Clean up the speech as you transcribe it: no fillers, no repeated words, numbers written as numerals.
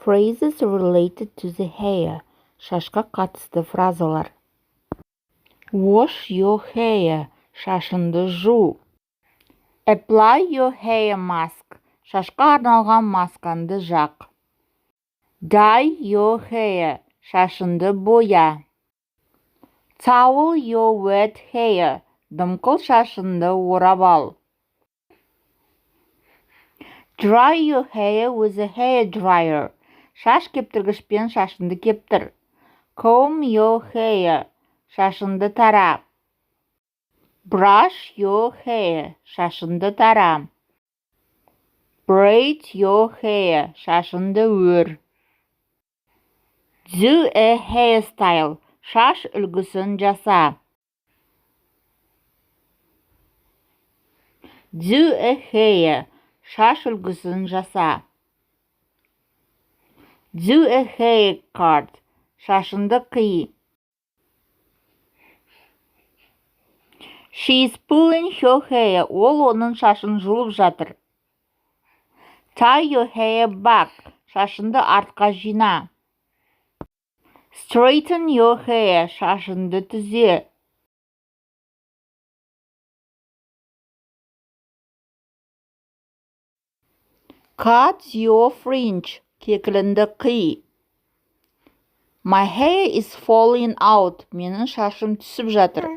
Phrases related to the hair. Шашқа қатысты фразалар. Wash your hair. Шашынды жу. Apply your hair mask. Шашқа арналған масканды жақ. Dye your hair. Шашынды боя. Towel your wet hair. Дымқыл шашынды орап ал. Dry your hair with a hair dryer. Шаш кептіргішпен шашынды кептір. Comb your hair. Шашынды тара. Brush your hair. Шашынды тара. Braid your hair. Шашынды өр. Do a hairstyle. Шаш үлгісін жаса. Do a hair. Шаш үлгісін жаса. Do a haircut. Шашынды қи. She is pulling her hair. Ол оның шашын жұлып жатыр. Tie your hair back. Шашынды артқа жина. Straighten your hair. Шашынды түзе. Cut your fringe. Кекілінді қи. My hair is falling out. Менің шашым түсіп жатыр.